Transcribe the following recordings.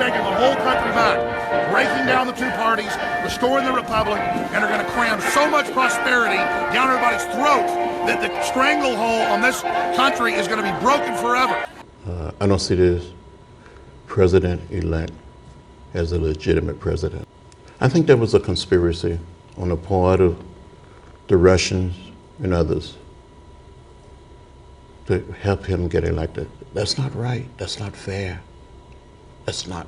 taking the whole country back, breaking down the two parties, restoring the republic, and are going to cram so much prosperity down everybody's throats that the stranglehold on this country is going to be broken forever. I don't see this president-elect as a legitimate president. I think there was a conspiracy on the part of the Russians and others to help him get elected. That's not right. That's not fair. That's not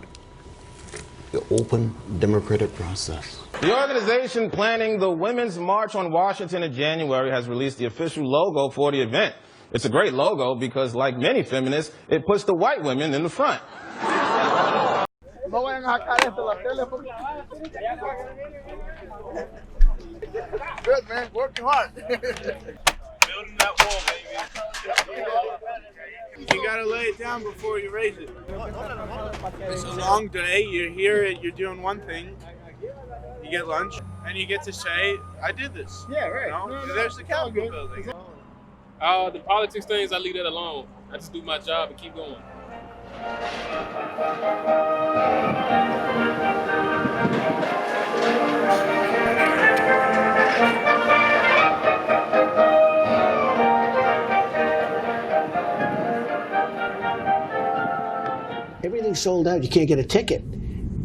the open democratic process. The organization planning the Women's March on Washington in January has released the official logo for the event. It's a great logo because, like many feminists, it puts the white women in the front. Good, man. Working hard. Building that wall, baby. You gotta lay it down before you raise it. It's a long day. You're here, you're doing one thing. You get lunch, and you get to say, I did this. Yeah, right. You know? There's the Capitol building. The politics things, I leave that alone. I just do my job and keep going. Everything's sold out. You can't get a ticket.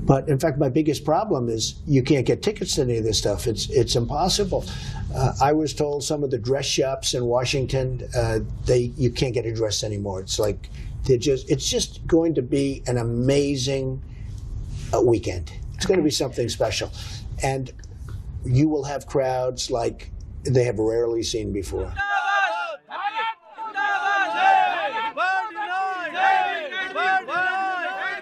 But in fact, my biggest problem is you can't get tickets to any of this stuff. It's impossible. I was told some of the dress shops in Washington, you can't get a dress anymore. It's like it's just going to be an amazing weekend. It's going to be something special, and you will have crowds like they have rarely seen before.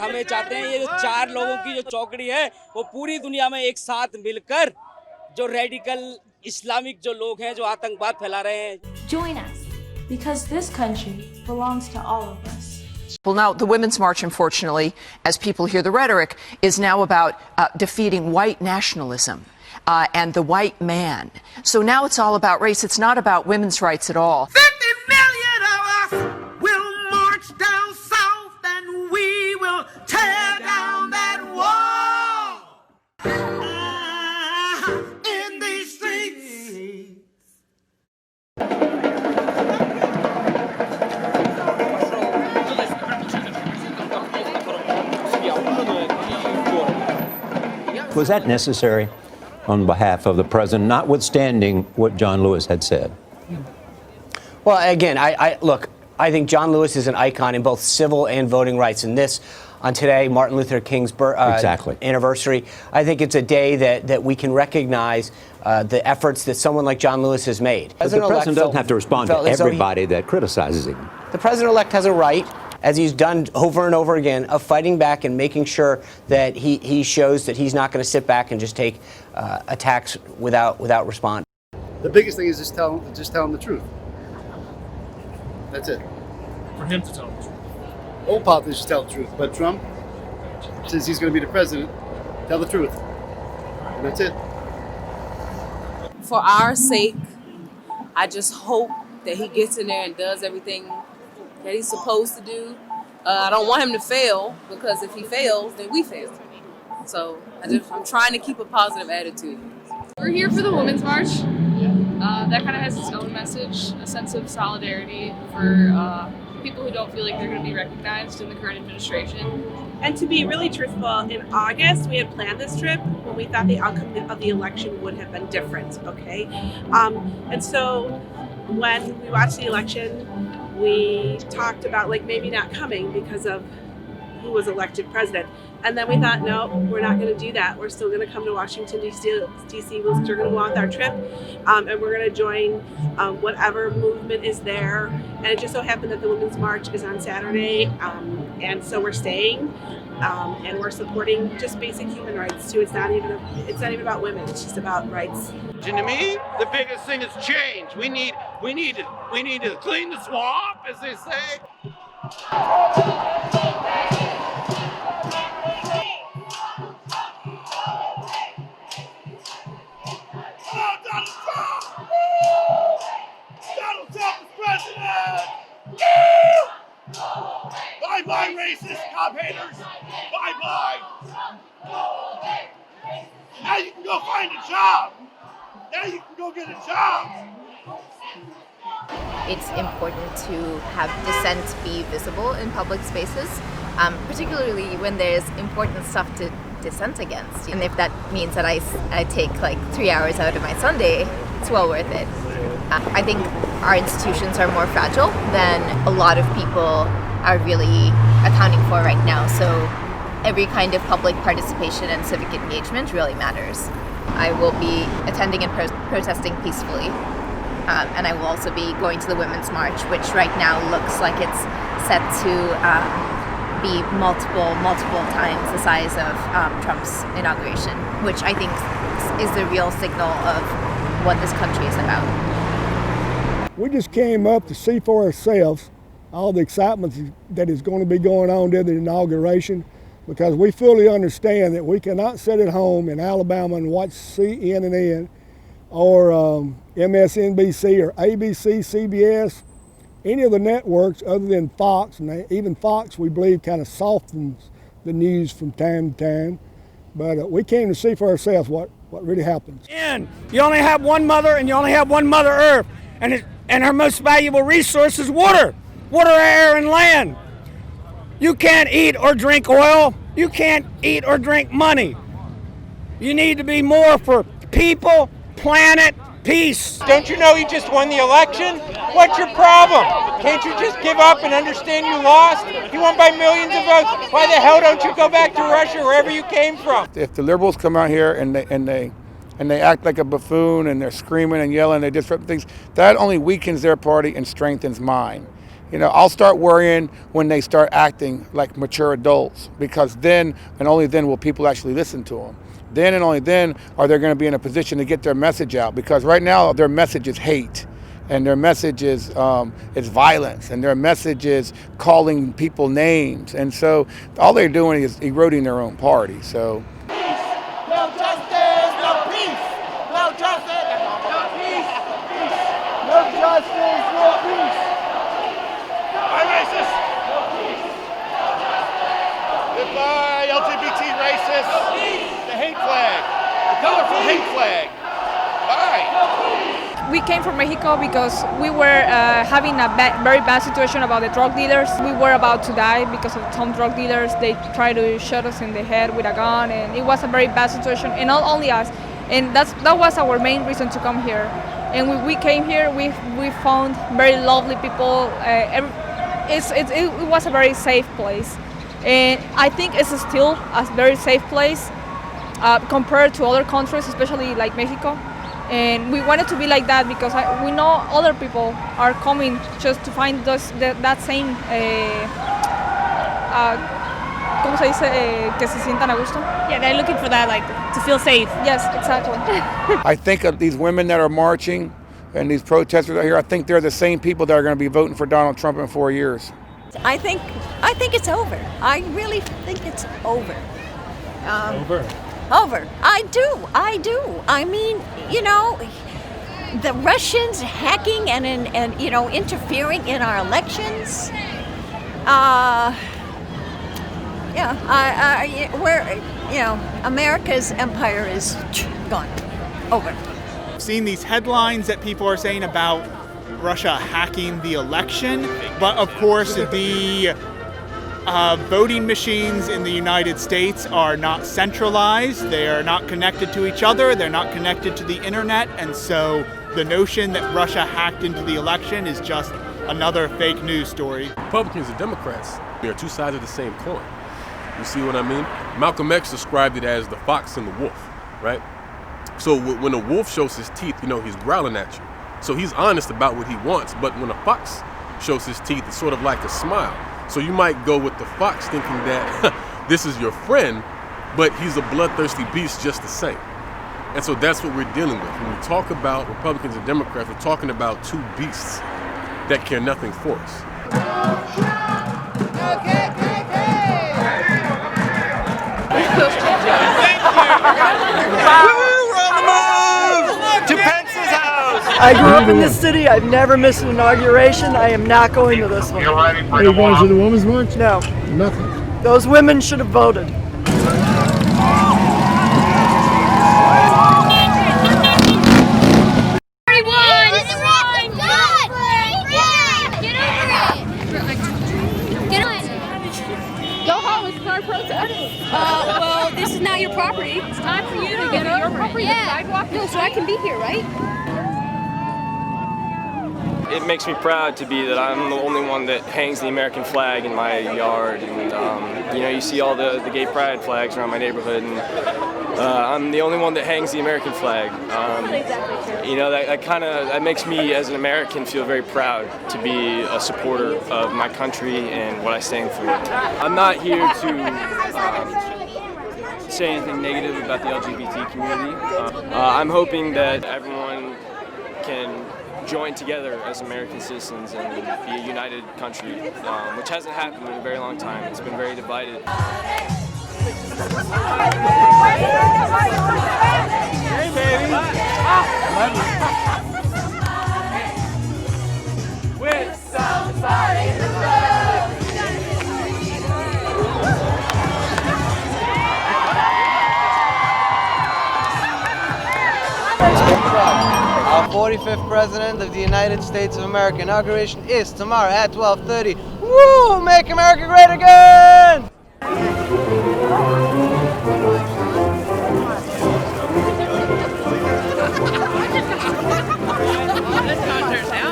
हमें चाहते हैं ये जो चार लोगों की जो चौकड़ी है वो पूरी दुनिया में एक साथ मिलकर जो रेडिकल इस्लामिक जो लोग हैं जो आतंकवाद फैला रहे हैं. Join us because this country belongs to all of us. Well, now the Women's March, unfortunately, as people hear the rhetoric, is now about defeating white nationalism and the white man. So now it's all about race. It's not about women's rights at all. 50 million of us will march down south and we will tear down that wall in these streets. Was that necessary on behalf of the president, notwithstanding what John Lewis had said? Well, again, look, I think John Lewis is an icon in both civil and voting rights. And this, on today, Martin Luther King's anniversary, I think it's a day that we can recognize the efforts that someone like John Lewis has made. But the president doesn't have to respond to everybody that criticizes him. The president-elect has a right, as he's done over and over again, of fighting back and making sure that he shows that he's not going to sit back and just take attacks without responding. The biggest thing is just tell him the truth. That's it. For him to tell the truth. All politicians tell the truth, but Trump, since he's going to be the president, tell the truth. And that's it. For our sake, I just hope that he gets in there and does everything that he's supposed to do. I don't want him to fail, because if he fails, then we fail. So I'm trying to keep a positive attitude. We're here for the Women's March. That kind of has its own message, a sense of solidarity for people who don't feel like they're going to be recognized in the current administration. And to be really truthful, in August we had planned this trip when we thought the outcome of the election would have been different, okay? And so when we watched the election, we talked about maybe not coming because of who was elected president. And then we thought, no, we're not going to do that. We're still going to come to Washington, D.C. We're still going to go on with our trip, and we're going to join whatever movement is there. And it just so happened that the Women's March is on Saturday, and so we're staying, and we're supporting just basic human rights too. It's not even about women. It's just about rights. To me, the biggest thing is change. We need to clean the swamp, as they say. Donald Trump! Donald Trump is president! Bye-bye, racist cop haters. Bye-bye. Now you can go find a job. Now you can go get a job. It's important to have dissent be visible in public spaces, particularly when there's important stuff to dissent against. And if that means that I take like 3 hours out of my Sunday, it's well worth it. I think our institutions are more fragile than a lot of people are really accounting for right now. So every kind of public participation and civic engagement really matters. I will be attending and protesting peacefully. And I will also be going to the Women's March, which right now looks like it's set to be multiple times the size of Trump's inauguration, which I think is the real signal of what this country is about. We just came up to see for ourselves all the excitement that is going to be going on during the inauguration, because we fully understand that we cannot sit at home in Alabama and watch CNN or MSNBC or ABC, CBS, any of the networks other than Fox, and even Fox we believe kind of softens the news from time to time. But we came to see for ourselves what really happens. And you only have one mother, and you only have one Mother Earth, and her most valuable resource is water, air, and land. You can't eat or drink oil. You can't eat or drink money. You need to be more for people, planet, peace. Don't you know you just won the election? What's your problem? Can't you just give up and understand you lost? You won by millions of votes. Why the hell don't you go back to Russia, wherever you came from? If the liberals come out here and they act like a buffoon and they're screaming and yelling, they disrupt things, that only weakens their party and strengthens mine. You know, I'll start worrying when they start acting like mature adults, because then and only then will people actually listen to them. Then and only then are they going to be in a position to get their message out, because right now their message is hate, and their message is violence, and their message is calling people names, and so all they're doing is eroding their own party. So. No justice, no peace. No justice, no peace. No justice, no peace. Bye, racist. No peace. Goodbye, LGBT racists. No peace. The hate flag. The colorful hate flag. Bye. We came from Mexico because we were having a very bad situation about the drug dealers. We were about to die because of some drug dealers. They tried to shoot us in the head with a gun, and it was a very bad situation, and not only us. And that was our main reason to come here. And when we came here, we found very lovely people. It was a very safe place. And I think it's still a very safe place compared to other countries, especially like Mexico. And we wanted to be like that because we know other people are coming just to find that same, ¿cómo se dice? Que se sientan a gusto. Yeah, they're looking for that, like, to feel safe. Yes, exactly. I think of these women that are marching and these protesters out here, I think they're the same people that are going to be voting for Donald Trump in 4 years. I think it's over. I really think it's over. Over. I do. I mean, you know, the Russians hacking and you know, interfering in our elections. America's empire is gone. Over. I've seen these headlines that people are saying about Russia hacking the election, but of course the voting machines in the United States are not centralized. They are not connected to each other. They're not connected to the internet. And so the notion that Russia hacked into the election is just another fake news story. Republicans and Democrats, they are two sides of the same coin. You see what I mean? Malcolm X described it as the fox and the wolf, right? So when a wolf shows his teeth, you know, he's growling at you. So he's honest about what he wants. But when a fox shows his teeth, it's sort of like a smile. So you might go with the fox thinking that this is your friend, but he's a bloodthirsty beast just the same. And so that's what we're dealing with. When we talk about Republicans and Democrats, we're talking about two beasts that care nothing for us. We're on the move to Pence's house. I grew up in this city. I've never missed an inauguration. I am not going to this one. Are you going to the Women's March? No. Nothing. Those women should have voted. Well, this is not your property. It's time for you to get on your property. Yeah. The sidewalk. No, so I can be here, right? It makes me proud to be that I'm the only one that hangs the American flag in my yard, and you know, you see all the gay pride flags around my neighborhood, and I'm the only one that hangs the American flag. You know, that makes me as an American feel very proud to be a supporter of my country and what I stand for. I'm not here to say anything negative about the LGBT community. I'm hoping that everyone can join together as American citizens and be a united country, which hasn't happened in a very long time. It's been very divided. Hey, baby. With somebody to love. Our 45th President of the United States of America. Inauguration is tomorrow at 12:30. Woo! Make America great again!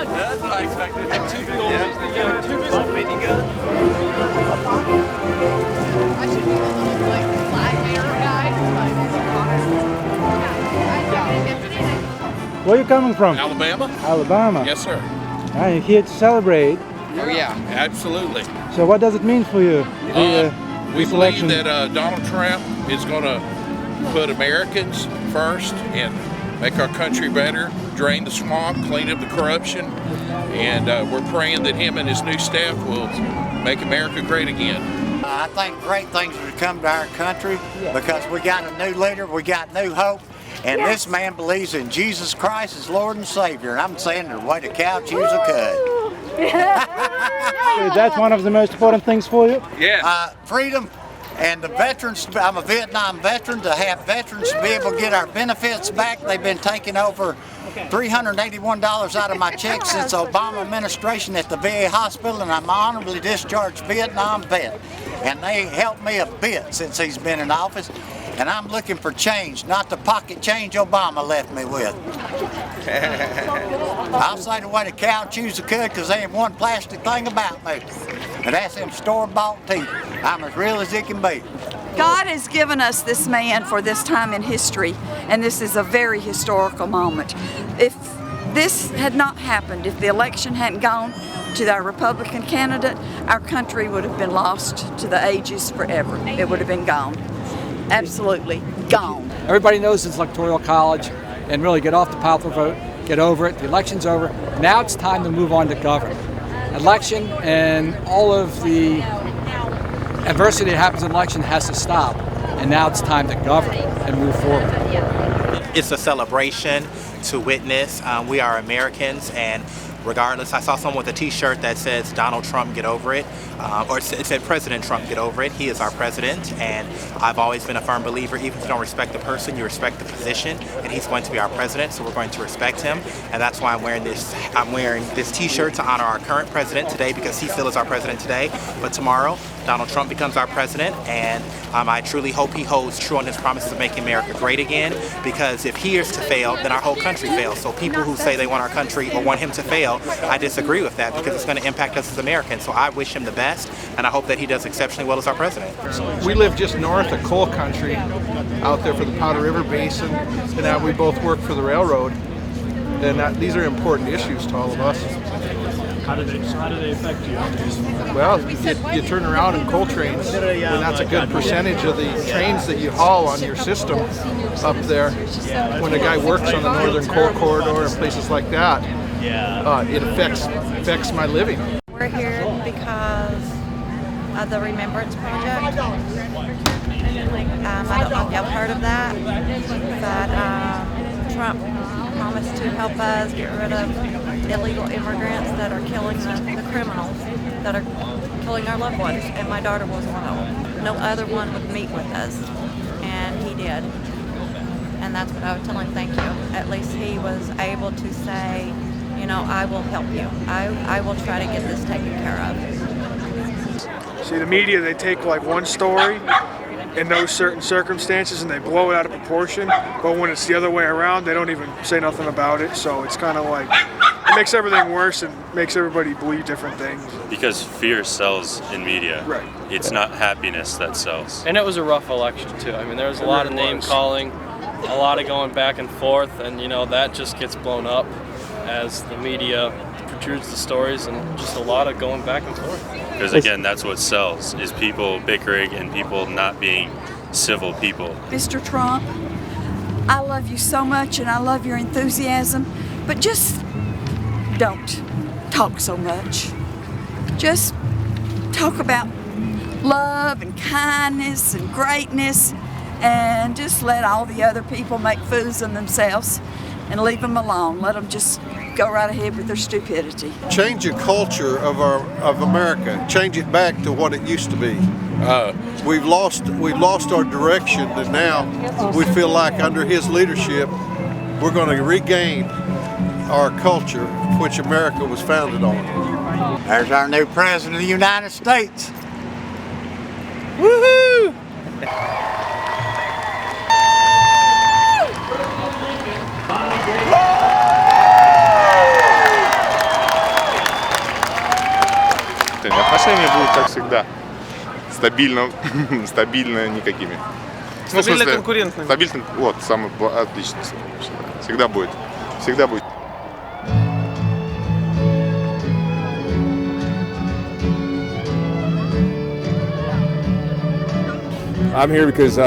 That's what I expected. Two big old minigun. I should be the little flag bearer guy. Where are you coming from? Alabama. Alabama? Yes, sir. Ah, you're here to celebrate. Oh, yeah, absolutely. So what does it mean for you? We believe that Donald Trump is going to put Americans first and make our country better, drain the swamp, clean up the corruption, and we're praying that him and his new staff will make America great again. I think great things will come to our country because we got a new leader, we got new hope, and this man believes in Jesus Christ as Lord and Savior. And I'm saying the way the cow chews a cud. So that's one of the most important things for you? Yes. Freedom and the veterans. I'm a Vietnam veteran. To have veterans to be able to get our benefits back, they've been taking over $381 out of my check since the Obama administration at the VA hospital, and I'm an honorably discharged Vietnam vet. And they helped me a bit since he's been in office. And I'm looking for change, not the pocket change Obama left me with. I'll say the way the cow chews the cud because there ain't one plastic thing about me. And that's them store-bought teeth. I'm as real as it can be. God has given us this man for this time in history, and this is a very historical moment. If this had not happened, if the election hadn't gone to our Republican candidate, our country would have been lost to the ages forever. It would have been gone. Absolutely gone. Everybody knows it's electoral college, and really get off the popular vote, get over it. The election's over. Now it's time to move on to govern. Election and all of the adversity that happens in election has to stop, and now it's time to govern and move forward. It's a celebration to witness. We are Americans, and regardless, I saw someone with a t-shirt that says Donald Trump, get over it, or it said President Trump, get over it. He is our president, and I've always been a firm believer, even if you don't respect the person, you respect the position, and he's going to be our president, so we're going to respect him, and that's why I'm wearing this t-shirt to honor our current president today, because he still is our president today, but tomorrow, Donald Trump becomes our president, and I truly hope he holds true on his promises of making America great again, because if he is to fail, then our whole country fails. So people who say they want our country or want him to fail, I disagree with that, because it's going to impact us as Americans. So I wish him the best, and I hope that he does exceptionally well as our president. We live just north of coal country, out there for the Powder River Basin, and now we both work for the railroad, and these are important issues to all of us. How do they affect you? Well, you turn around in coal trains, and that's a good percentage of the trains that you haul on your system up there. When a guy works on the Northern Coal Corridor and places like that, it affects my living. We're here because of the Remembrance Project. I don't know if y'all heard of that, but Trump promised to help us get rid of illegal immigrants that are killing the criminals that are killing our loved ones, and my daughter was one of them. No other one would meet with us, and he did. And that's what I would tell him, thank you. At least he was able to say, you know, I will help you. I will try to get this taken care of. See, the media, they take like one story in those certain circumstances and they blow it out of proportion, but when it's the other way around, they don't even say nothing about it. So it's kind of like, it makes everything worse and makes everybody believe different things. Because fear sells in media. Right. It's not happiness that sells. And it was a rough election too. I mean, there was a lot of name calling, a lot of going back and forth, and you know, that just gets blown up as the media protrudes the stories, and just a lot of going back and forth. Because again, that's what sells, is people bickering and people not being civil people. Mr. Trump, I love you so much and I love your enthusiasm, but just don't talk so much. Just talk about love and kindness and greatness, and just let all the other people make fools of themselves and leave them alone. Let them just go right ahead with their stupidity. Change the culture of America. Change it back to what it used to be. We've lost our direction, and now we feel like under his leadership, we're going to regain our culture, which America was founded on. There's our new president of the United States. Woohoo! Отношения будут, как всегда, стабильно никакими. Стабильно конкурентными. Стабильно, вот, самое отличное слово. Всегда будет. Всегда будет. I'm here because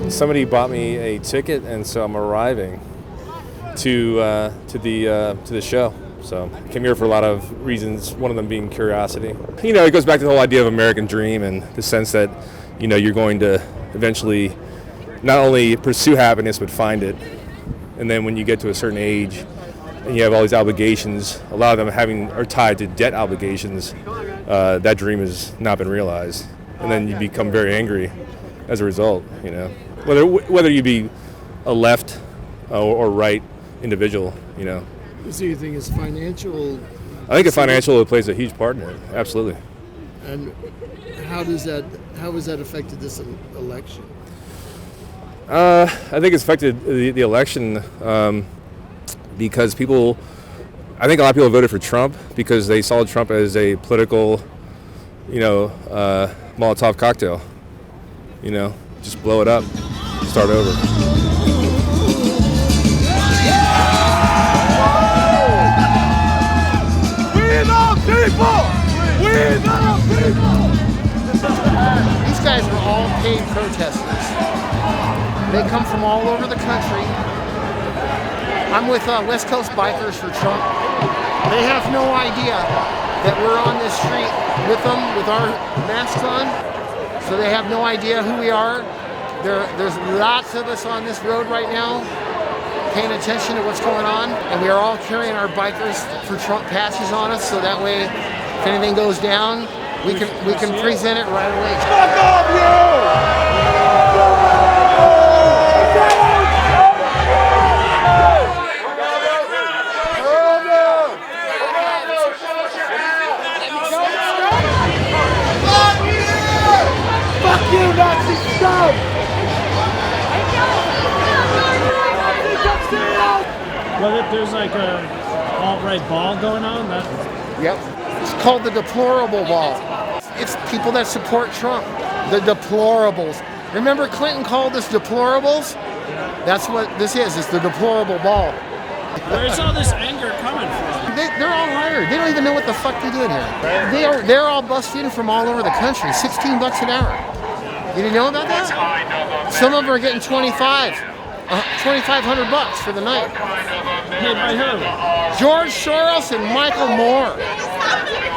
somebody bought me a ticket, and so I'm arriving to the show. So I came here for a lot of reasons, one of them being curiosity. You know, it goes back to the whole idea of American dream and the sense that, you know, you're going to eventually not only pursue happiness, but find it. And then when you get to a certain age and you have all these obligations, a lot of them are tied to debt obligations, that dream has not been realized. And then you become very angry as a result, you know. Whether you be a left or right individual, you know. So you think it's financial? I think financial plays a huge part in it, absolutely. And how has that affected this election? I think it's affected the election because I think a lot of people voted for Trump because they saw Trump as a political, you know, Molotov cocktail. You know, just blow it up, start over. These guys are all paid protesters. They come from all over the country. I'm with West Coast Bikers for Trump. They have no idea that we're on this street with them with our masks on, so they have no idea who we are. There's lots of us on this road right now paying attention to what's going on, and we are all carrying our Bikers for Trump patches on us, so that way if anything goes down, we can present it right away. Fuck off, you! Fuck you, Nazi scum! Well, there's like a alt-right ball going on. Yep. It's called the Deplorable Ball. It's people that support Trump. The Deplorables. Remember Clinton called us Deplorables? That's what this is. It's the Deplorable Ball. Where's all this anger coming from? They're all hired. They don't even know what the fuck they did here. They're all bussed in from all over the country. $16 an hour. You didn't know about that? Some of them are getting $2,500 for the night. Paid by who? George Soros and Michael Moore.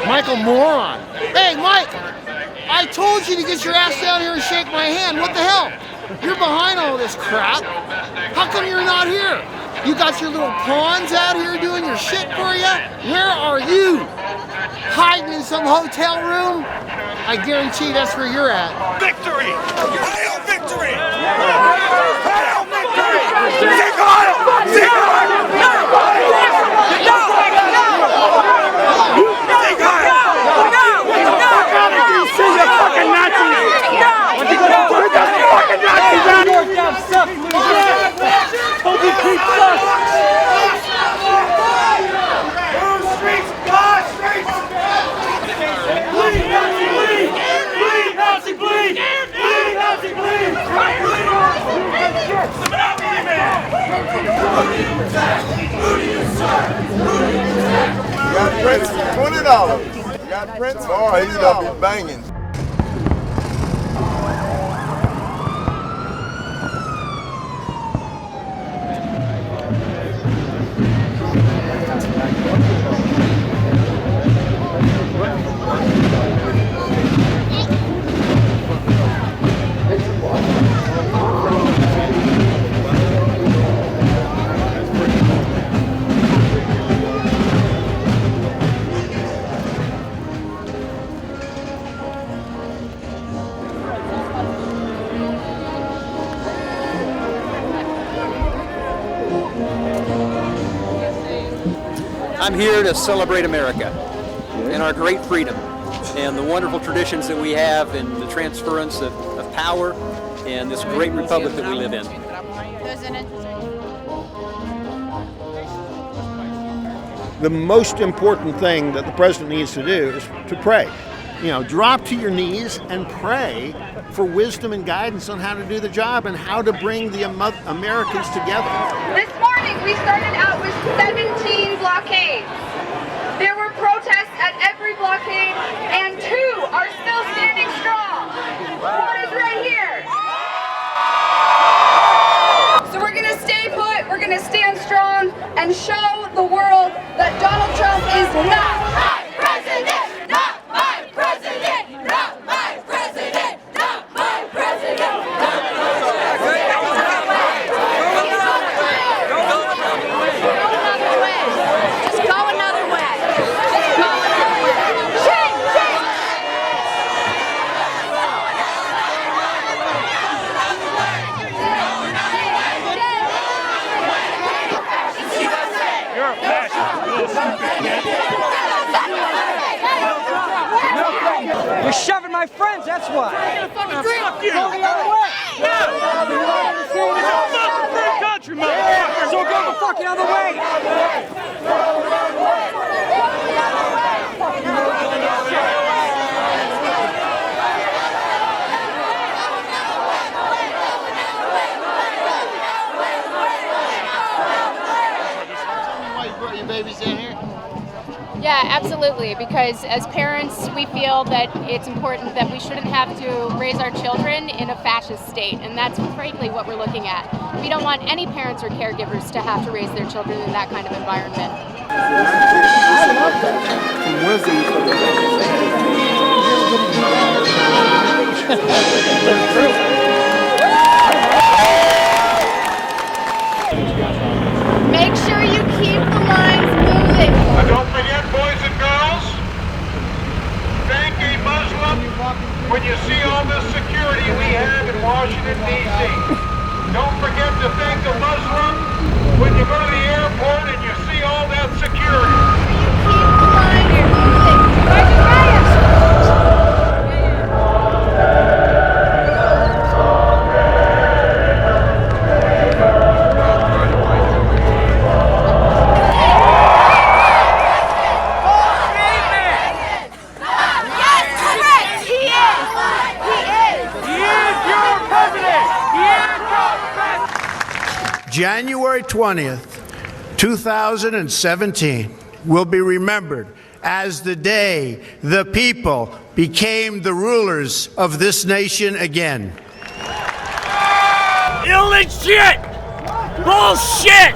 Michael Moron. Hey, Mike! I told you to get your ass down here and shake my hand. What the hell? You're behind all this crap. How come you're not here? You got your little pawns out here doing your shit for you? Where are you? Hiding in some hotel room? I guarantee that's where you're at. Victory! Hail victory! Hail victory! Sieg Heil! Sieg Heil! Got Prince for $20. Got Prince. Oh, he's gonna be banging. I'm here to celebrate America and our great freedom and the wonderful traditions that we have and the transference of power and this great republic that we live in. The most important thing that the president needs to do is to pray. You know, drop to your knees and pray for wisdom and guidance on how to do the job and how to bring the Americans together. This morning we started out with 17 blockades. There were protests at every blockade and 2 are still standing strong. One is right here. So we're going to stay put, we're going to stand strong and show the world that Donald Trump is not my president, not my president, not my president, not my president. Just go another way. Just go another way. Shame, shame. You're a fascist. You're shoving my friends, that's why. Fuck you. Go the other way. It's a free country, motherfucker. So go the fucking other way. Why you brought your babies in here? Yeah, absolutely, because as parents we feel that it's important that we shouldn't have to raise our children in a fascist state, and that's frankly what we're looking at. We don't want any parents or caregivers to have to raise their children in that kind of environment. Make sure you keep the lines moving. Don't forget, boys and girls, thank a Muslim when you see all the security we have in Washington, D.C. Don't forget to thank a Muslim when you go to the airport and you see all that security. Keep the lines moving. January 20th, 2017 will be remembered as the day the people became the rulers of this nation again. Illegit! Bullshit!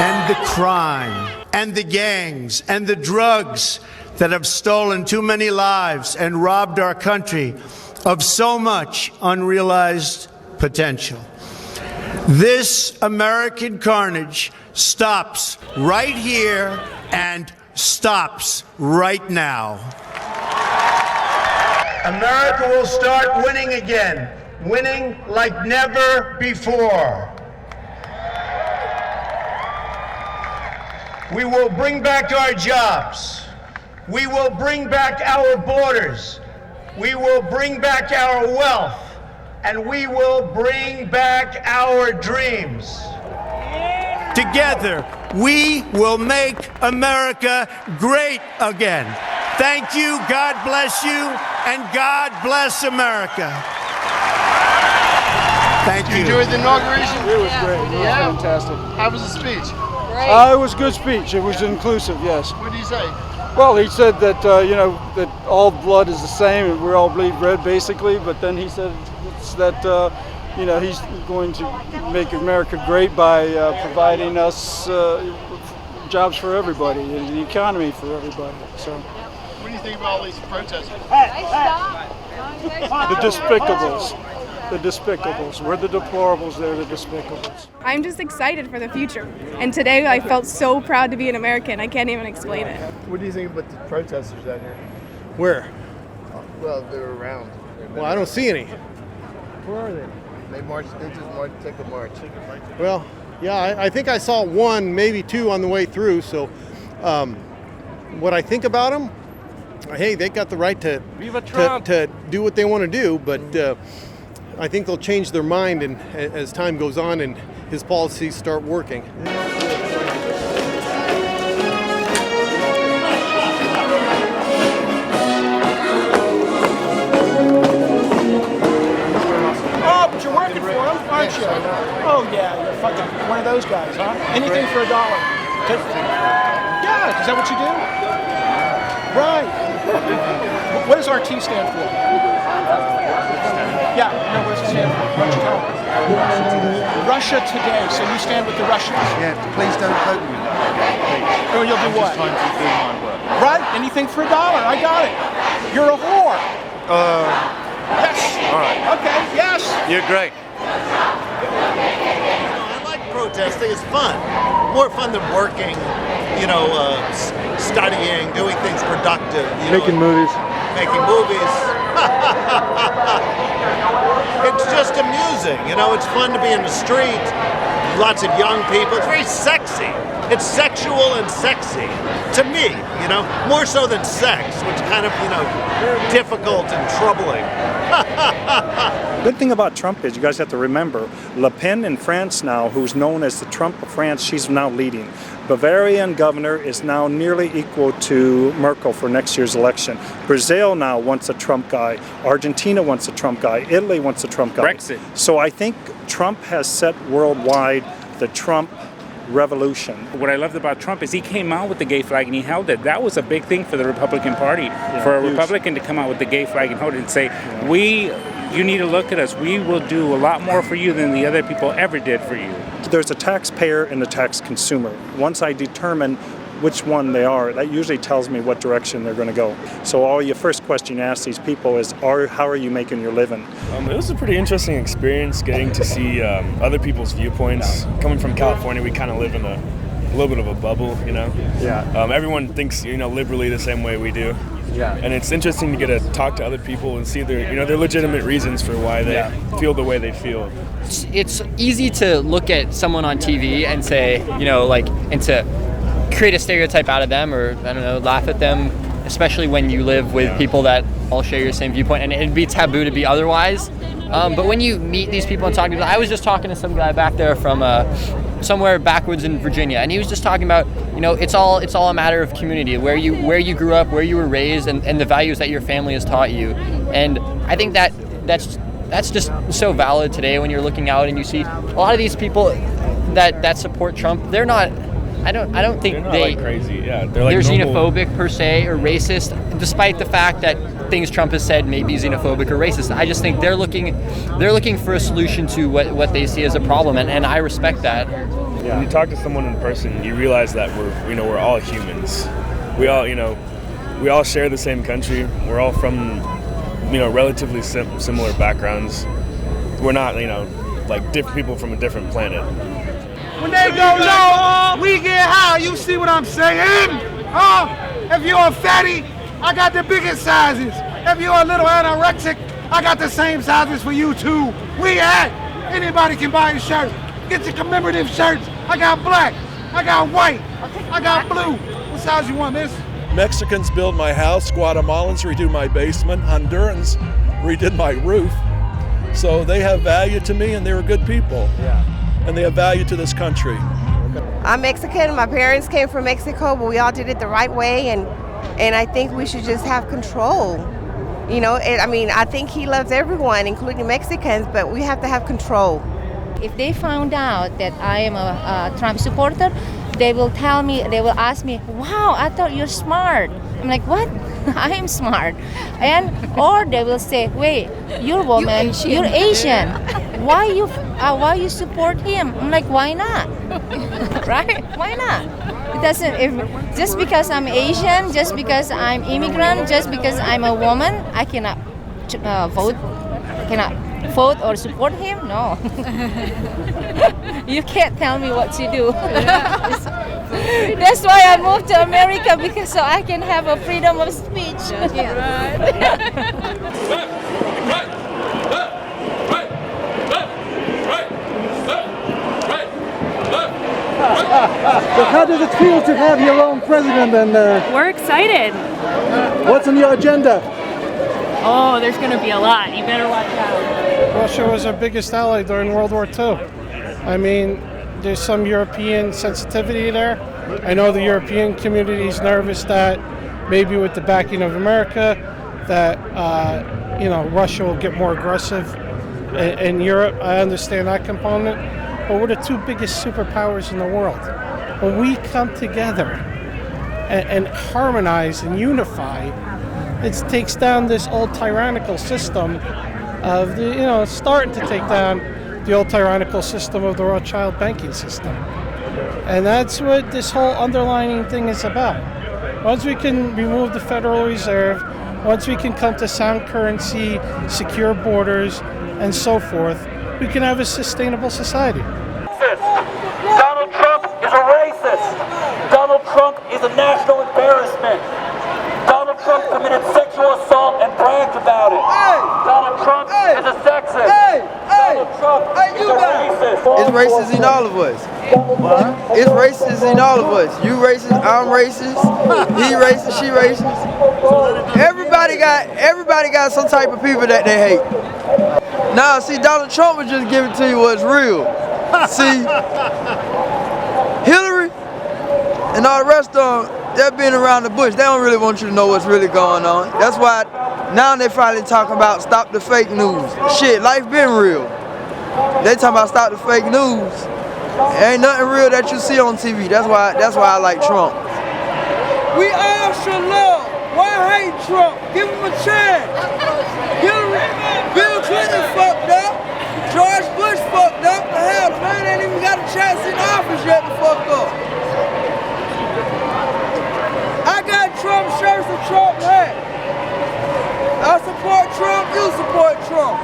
And the crime, and the gangs, and the drugs that have stolen too many lives and robbed our country of so much unrealized potential. This American carnage stops right here and stops right now. America will start winning again, winning like never before. We will bring back our jobs. We will bring back our borders. We will bring back our wealth. And we will bring back our dreams. Together, we will make America great again. Thank you, God bless you, and God bless America. Thank you. Did you enjoy the inauguration? It was great. It was fantastic. How was the speech? It was a good speech. It was inclusive, yes. What did he say? Well, he said that, that all blood is the same and we all bleed red, basically. But then he said that, he's going to make America great by providing us jobs for everybody and the economy for everybody. So. What do you think about all these protesters? The Despicables. The Despicables. We're the Deplorables, they're the Despicables. I'm just excited for the future. And today I felt so proud to be an American. I can't even explain it. What do you think about the protesters out here? Where? Well, they're around. Well, I don't see any. Where are they? They just took a march. Well, yeah, I think I saw one, maybe two on the way through. So what I think about them, hey, they got the right to do what they want to do, but I think they'll change their mind and as time goes on and his policies start working. Oh, but you're working for him, aren't you? Oh yeah, you're fucking one of those guys, huh? Anything for $1. Yeah, is that what you do? Right. What does RT stand for? Yeah, no, what does it stand for? Why don't you tell me? Russia Today, so you stand with the Russians. Yeah, please don't quote me. Oh, you'll do what? I'm just trying to do my work. Right, anything for $1, I got it. You're a whore. Yes. All right. Okay, yes. You're great. I like protesting, it's fun. More fun than working, studying, doing things productive. Making movies. Making movies. It's just amusing, it's fun to be in the street, lots of young people, it's very sexy. It's sexual and sexy, to me, more so than sex, which is kind of, difficult and troubling. Good thing about Trump is you guys have to remember, Le Pen in France now, who's known as the Trump of France, she's now leading. Bavarian governor is now nearly equal to Merkel for next year's election. Brazil now wants a Trump guy. Argentina wants a Trump guy. Italy wants a Trump guy. Brexit. So I think Trump has set worldwide the Trump revolution. What I loved about Trump is he came out with the gay flag and he held it. That was a big thing for the Republican Party. For a Republican to come out with the gay flag and hold it and say, you need to look at us. We will do a lot more for you than the other people ever did for you. There's a taxpayer and a tax consumer. Once I determine which one they are, that usually tells me what direction they're going to go. So your first question you ask these people is, how are you making your living? It was a pretty interesting experience getting to see other people's viewpoints. Coming from California, we kind of live in a little bit of a bubble, Yeah. Everyone thinks, liberally the same way we do. Yeah. And it's interesting to get to talk to other people and see their legitimate reasons for why they feel the way they feel. It's easy to look at someone on TV and say, and to create a stereotype out of them or, laugh at them, especially when you live with people that all share your same viewpoint, and it'd be taboo to be otherwise. But when you meet these people and talk to them, I was just talking to some guy back there from somewhere backwoods in Virginia, and he was just talking about, it's all a matter of community, where you grew up, where you were raised, and the values that your family has taught you. And I think that's just so valid today when you're looking out and you see a lot of these people that support Trump. They're not. I don't think they're not crazy. Yeah, they're xenophobic per se or racist, despite the fact that things Trump has said may be xenophobic or racist. I just think they're looking for a solution to what they see as a problem, and I respect that. When you talk to someone in person, you realize that we're all humans. We all share the same country. We're all from relatively similar backgrounds. We're not like different people from a different planet. When they go low, we get high. You see what I'm saying? If you're a fatty, I got the biggest sizes. If you're a little anorexic, I got the same sizes for you too. We at. Anybody can buy a shirt. Get your commemorative shirts. I got black. I got white. I got blue. What size you want, miss? Mexicans build my house. Guatemalans redo my basement. Hondurans redid my roof. So they have value to me, and they were good people. Yeah. And they have value to this country. I'm Mexican. My parents came from Mexico, but we all did it the right way, and I think we should just have control. You know, I think he loves everyone, including Mexicans, but we have to have control. If they found out that I am a Trump supporter, they will ask me, wow, I thought you're smart. I'm like, what? I am smart. Or they will say, wait, you're a woman, you're Asian. Why you support him? I'm like, why not? Right? Why not? It doesn't, just because I'm Asian, just because I'm immigrant, just because I'm a woman, I cannot vote. I cannot vote or support him? No. You can't tell me what to do. That's why I moved to America, because so I can have a freedom of speech. So how does it feel to have your own president? And we're excited. What's on your agenda? Oh, there's going to be a lot. You better watch out. Russia was our biggest ally during World War II. I mean, there's some European sensitivity there. I know the European community is nervous that maybe with the backing of America, that Russia will get more aggressive in Europe. I understand that component, but we're the two biggest superpowers in the world. When we come together and harmonize and unify, it takes down this old tyrannical system of starting to take down the old tyrannical system of the Rothschild banking system. And that's what this whole underlining thing is about. Once we can remove the Federal Reserve, once we can come to sound currency, secure borders, and so forth, we can have a sustainable society. Donald Trump is a racist. Donald Trump is a national embarrassment. Donald Trump committed sexual assault and bragged about it. Donald Trump is a sexist. Donald Trump is a racist. It's racist in all of us. It's racist in all of us. You racist, I'm racist. He racist, she racist. Everybody got some type of people that they hate. Now, see, Donald Trump was just giving to you what's real. See, Hillary and all the rest of them, they're being around the bush. They don't really want you to know what's really going on. That's why now they finally talking about stop the fake news. Shit, life been real. They talking about stop the fake news. Ain't nothing real that you see on TV. That's why I like Trump. We all should love. Why hate Trump? Give him a chance. Bill Clinton fucked up. George Bush fucked up. The hell, the man ain't even got a chance in office yet to fuck up. I got Trump shirts and Trump hats. I support Trump, you support Trump.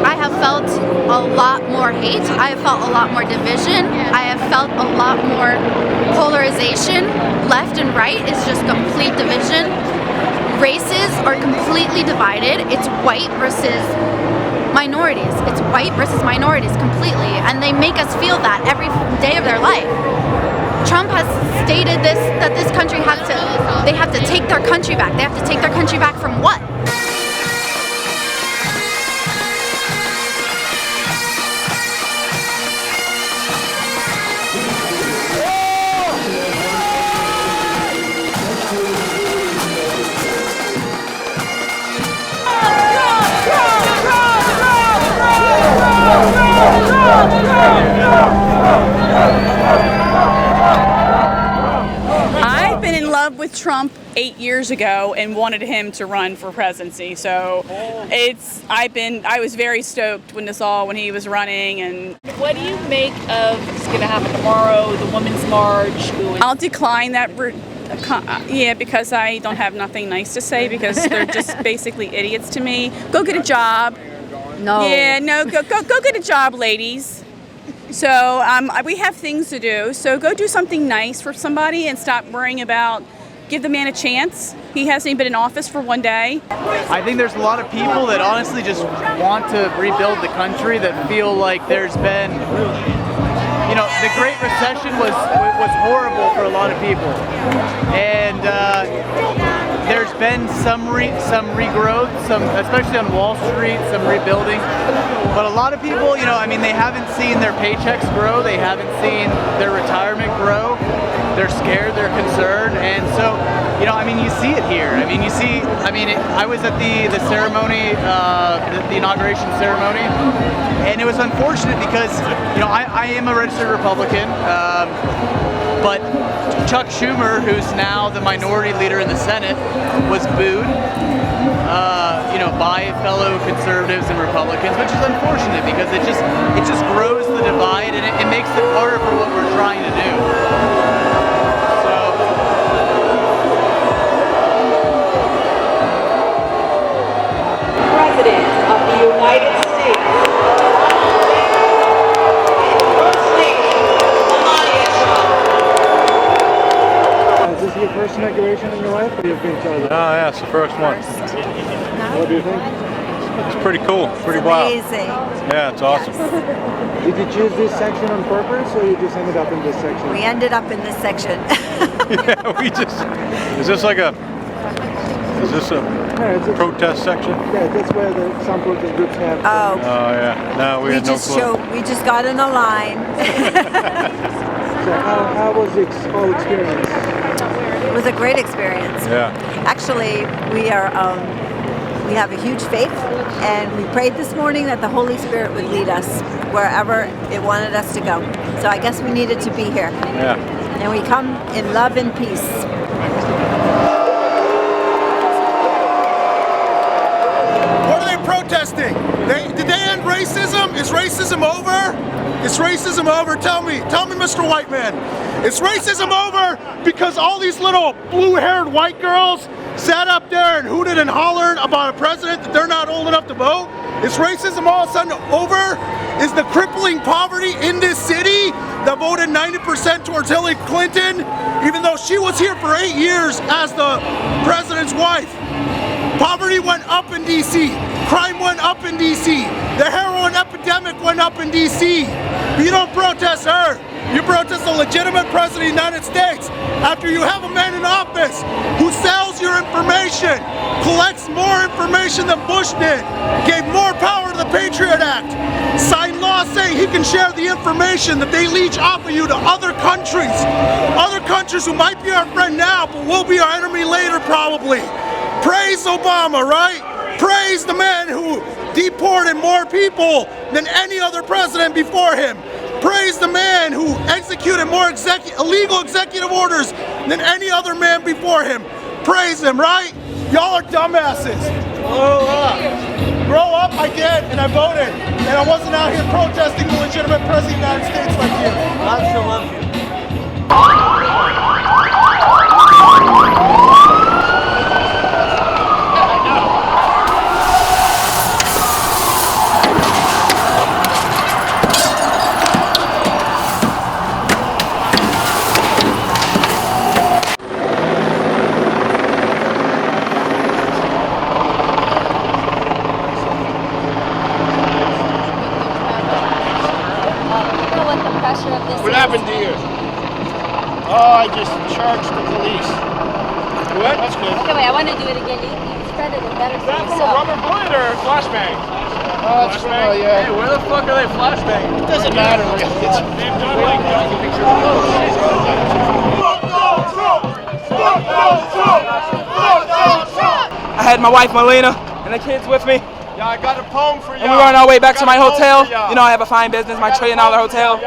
I have felt a lot more hate. I have felt a lot more division. I have felt a lot more polarization. Left and right is just complete division. Races are completely divided. It's white versus minorities. It's white versus minorities completely. And they make us feel that every day of their life. Trump has stated that this country they have to take their country back. They have to take their country back from what? I've been in love with Trump 8 years ago and wanted him to run for presidency. So I was very stoked when he was running. And what do you make of what's going to happen tomorrow, the Women's March? I'll decline that. Because I don't have nothing nice to say, because they're just basically idiots to me. Go get a job. No. Yeah, no, go get a job, ladies. So we have things to do. So go do something nice for somebody and stop worrying about. Give the man a chance. He hasn't even been in office for one day. I think there's a lot of people that honestly just want to rebuild the country that feel like there's been, you know, the Great Recession was horrible for a lot of people, and there's been some regrowth, especially on Wall Street, some rebuilding. But a lot of people, you know, I mean, they haven't seen their paychecks grow, they haven't seen their retirement grow. They're scared, they're concerned, and so, you know, I mean, you see it here. I mean, I was at the ceremony, the inauguration ceremony, and it was unfortunate because, you know, I am a registered Republican, but Chuck Schumer, who's now the minority leader in the Senate, was booed, you know, by fellow conservatives and Republicans, which is unfortunate because it just grows the divide and it makes it harder for what we're trying to do. President of the United States. First Lady Melania Trump. Is this your first inauguration in your life, or you've been to others? Oh yeah, it's the first one. What do you think? It's pretty cool, pretty wild. Amazing. Yeah, it's awesome. Did you choose this section on purpose, or you just ended up in this section? We ended up in this section. Yeah, we just. Is this a protest section? Yeah, that's where some protest groups have. Oh. Oh yeah. No, we had no clue. We just got in a line. So how was the whole experience? It was a great experience. Yeah. Actually, we have a huge faith, and we prayed this morning that the Holy Spirit would lead us wherever it wanted us to go. So I guess we needed to be here. Yeah. And we come in love and peace. What are they protesting? Did they end racism? Is racism over? Is racism over? Tell me, Mr. White Man. Is racism over because all these little blue-haired white girls sat up there and hooted and hollered about a president that they're not old enough to vote? Is racism all of a sudden over? Is the crippling poverty in this city that voted 90% towards Hillary Clinton, even though she was here for 8 years as the president's wife? Poverty went up in D.C. Crime went up in D.C. The heroin epidemic went up in D.C. You don't protest her. You protest the legitimate president of the United States after you have a man in office who sells your information, collects more information than Bush did, gave more power to the Patriot Act, signed laws saying he can share the information that they leech off of you to other countries who might be our friend now but will be our enemy later probably. Praise Obama, right? Praise the man who deported more people than any other president before him. Praise the man who executed more illegal executive orders than any other man before him. Praise him, right? Y'all are dumbasses. Grow up. Grow up, I did, and I voted. And I wasn't out here protesting the legitimate president of the United States like you. I still love you. What happened to you? Oh, I just charged the police. What? That's good. Okay, wait, I want to do it again. You spread it better. Is that from a rubber bullet or a flashbang? Oh, it's flashbang? Yeah. Hey, where the fuck are they flashbanging? It doesn't matter. They've done like I had my wife Melina and the kids with me. Yeah, I got a poem for you. And we were on our way back to my hotel. You know I have a fine business, my $1 trillion hotel.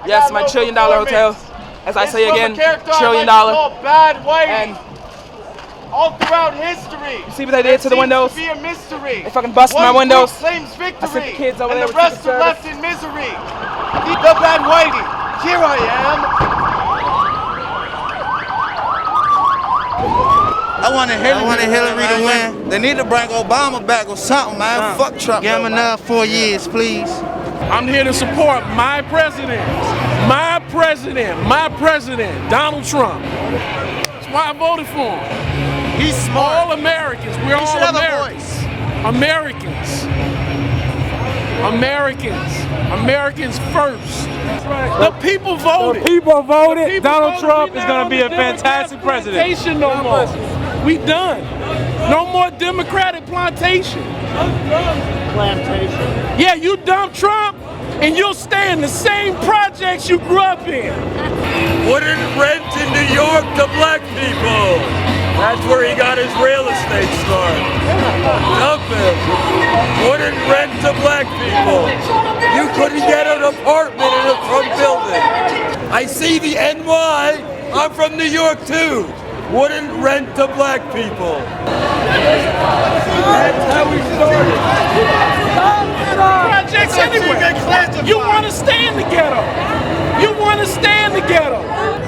Yes, my $1 trillion hotel. As I say again, $1 trillion. Bad Whitey. All throughout history. You see what they did to the windows? To be a mystery. They fucking busted my windows. Claims victory. I sent the kids over there and the rest are left in misery. The Bad Whitey. Here I am. wanted Hillary to win. They need to bring Obama back or something, man. Fuck Trump. Give him another 4 years, please. I'm here to support my president, Donald Trump. That's why I voted for him. He's smart. All Americans. We're all Americans. Americans first. The people voted. The people voted. Donald Trump is going to be a fantastic president. No more. We done. No more Democratic plantation. Yeah, you dump Trump and you'll stay in the same projects you grew up in. Wouldn't rent in New York to black people. That's where he got his real estate start. Dump him. Wouldn't rent to black people. You couldn't get an apartment in a Trump building. I see the NY. I'm from New York too. Wouldn't rent to black people. That's how we started. Projects anyway. You want to stay in the ghetto.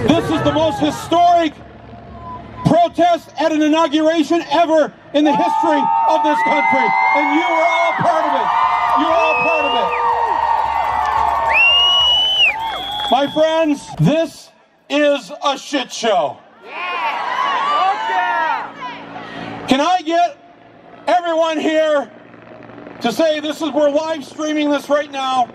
This is the most historic protest at an inauguration ever in the history of this country. And you are all part of it. You're all part of it. My friends, this is a shit show. Can I get everyone here to say this is, we're live streaming this right now.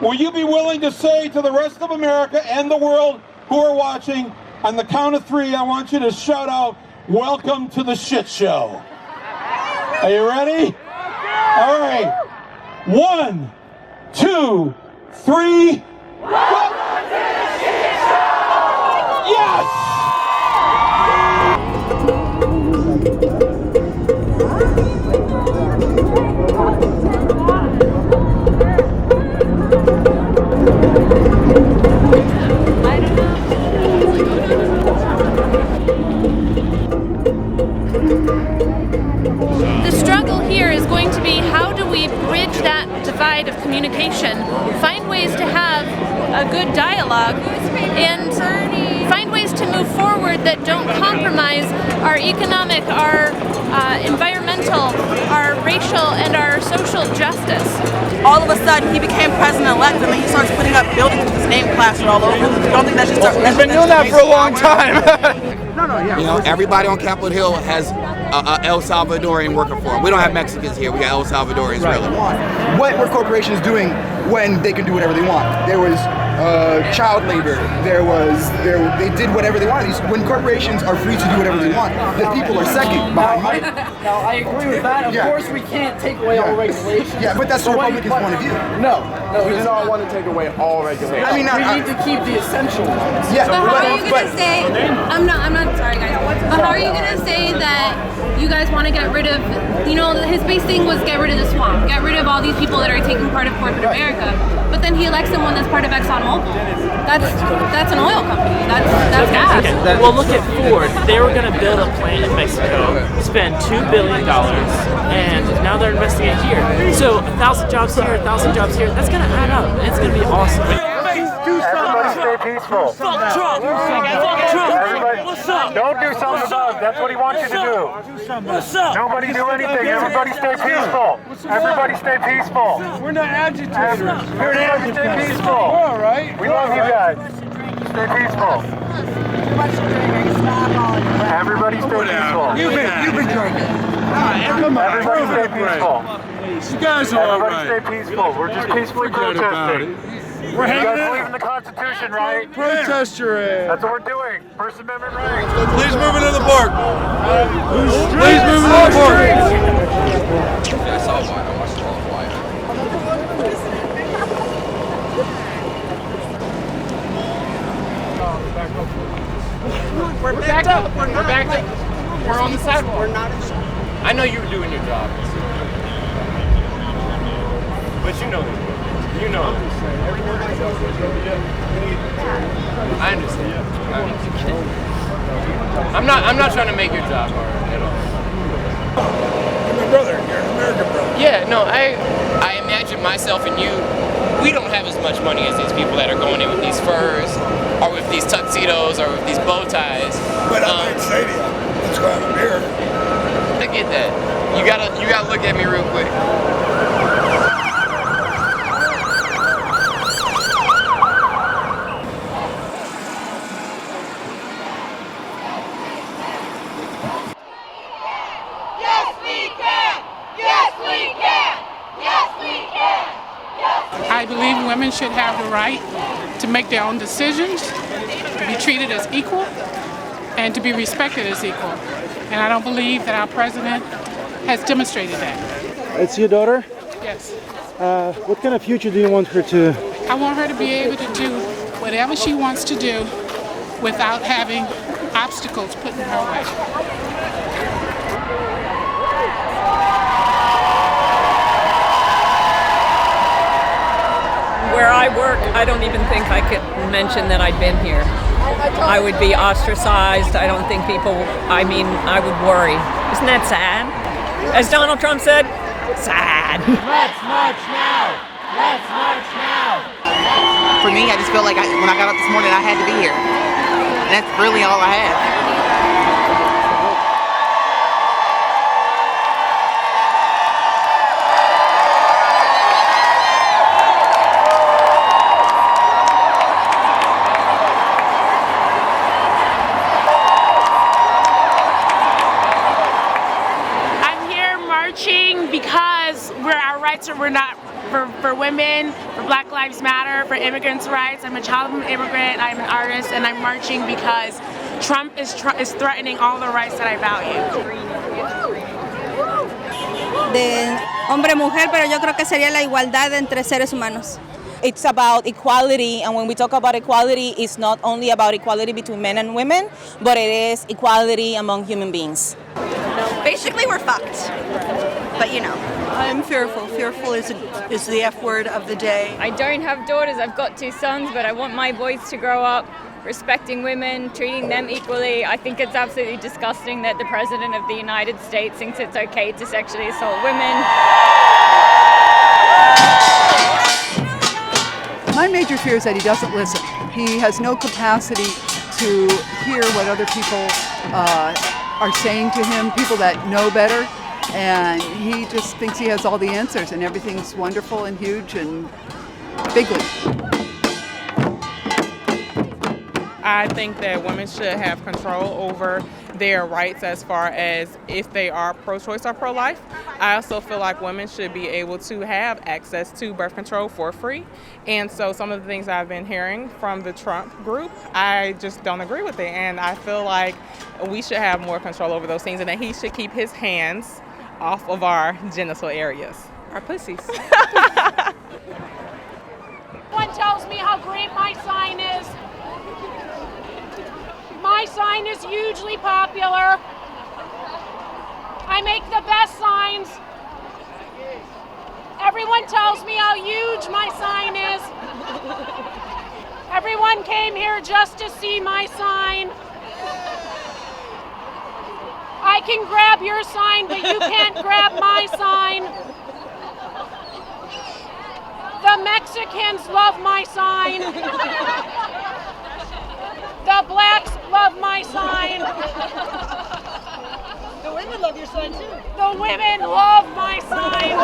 Will you be willing to say to the rest of America and the world who are watching, on the count of 3, I want you to shout out, welcome to the shit show. Are you ready? All right. 1, 2, 3. Welcome to the shit show! Yes! The struggle here is going to be, how do we bridge that divide of communication, find ways to have a good dialogue, and find ways to move forward that don't compromise our economic, our environmental, our racial, and our social justice. All of a sudden, he became president-elect, and then he starts putting up buildings with his name plastered all over. I don't think that should start. He's been doing that for a long time. You know, everybody on Capitol Hill has El Salvadorian working for them. We don't have Mexicans here. We got El Salvadorians, really. What were corporations doing when they can do whatever they want? There was child labor. They did whatever they wanted. When corporations are free to do whatever they want, the people are second behind money. Now, I agree with that. Of course, we can't take away all regulations. Yeah, but that's the Republicans' point of view. No, we do not want to take away all regulations. I mean, we need to keep the essential ones. Yeah, but how are you gonna say? I'm not sorry, guys. But how are you gonna say that you guys want to get rid of? You know, his base thing was get rid of the swamp, get rid of all these people that are taking part of corporate America. But then he elects someone that's part of ExxonMobil. That's an oil company. That's gas. Okay. Well, look at Ford. They were going to build a plant in Mexico, spend $2 billion, and now they're investing it here. So 1,000 jobs here, 1,000 jobs here. That's going to add up. It's going to be awesome. Everybody stay peaceful. Fuck Trump. Everybody, what's up? Don't do something about it. That's what he wants you to do. What's up? Nobody do anything. Everybody stay peaceful. Everybody stay peaceful. We're not agitators. Everybody stay peaceful. We're all right. We love you guys. Stay peaceful. Everybody stay peaceful. You've been drinking. Everybody stay peaceful. You guys are all right. Everybody stay peaceful. We're just peacefully protesting. We're you hanging guys out. believe in the Constitution, right? Protest your ass. That's what we're doing. First Amendment right. Please move into the park. Please move into the park. We're backed up. We're backed up. We're on the sidewalk. We're not. I know you were doing your job. But you know this. You know. I understand. I'm not trying to make your job hard at all. You're my brother. You're an American brother. Yeah, no, I imagine myself and you, we don't have as much money as these people that are going in with these furs, or with these tuxedos, or with these bow ties. But I might say to you, let's cry in the mirror. Look at that. You gotta look at me real quick. I believe women should have the right to make their own decisions, to be treated as equal, and to be respected as equal. And I don't believe that our president has demonstrated that. It's your daughter? Yes. What kind of future do you want her to? I want her to be able to do whatever she wants to do without having obstacles put in her way. Where I work, I don't even think I could mention that I'd been here. I would be ostracized. I don't think people, I would worry. Isn't that sad? As Donald Trump said, sad. Let's march now! Let's march now! For me, I just felt like when I got up this morning, I had to be here. And that's really all I have. Because our rights are not for women, for Black Lives Matter, for immigrants' rights. I'm a child of an immigrant, I'm an artist, and I'm marching because Trump is threatening all the rights that I value. De hombre-mujer, pero yo creo que sería la igualdad entre seres humanos. It's about equality, and when we talk about equality, it's not only about equality between men and women, but it is equality among human beings. Basically, we're fucked. But you know, I'm fearful. Fearful is the F word of the day. I don't have daughters, I've got 2 sons, but I want my boys to grow up respecting women, treating them equally. I think it's absolutely disgusting that the President of the United States thinks it's okay to sexually assault women. My major fear is that he doesn't listen. He has no capacity to hear what other people are saying to him, people that know better. And he just thinks he has all the answers and everything's wonderful and huge and bigly. I think that women should have control over their rights as far as if they are pro-choice or pro-life. I also feel like women should be able to have access to birth control for free. And so some of the things I've been hearing from the Trump group, I just don't agree with it. And I feel like we should have more control over those things and that he should keep his hands off of our genital areas, our pussies. One tells me how great my sign is. My sign is hugely popular. I make the best signs. Everyone tells me how huge my sign is. Everyone came here just to see my sign. I can grab your sign, but you can't grab my sign. The Mexicans love my sign. The blacks love my sign. The women love your sign too. The women love my sign.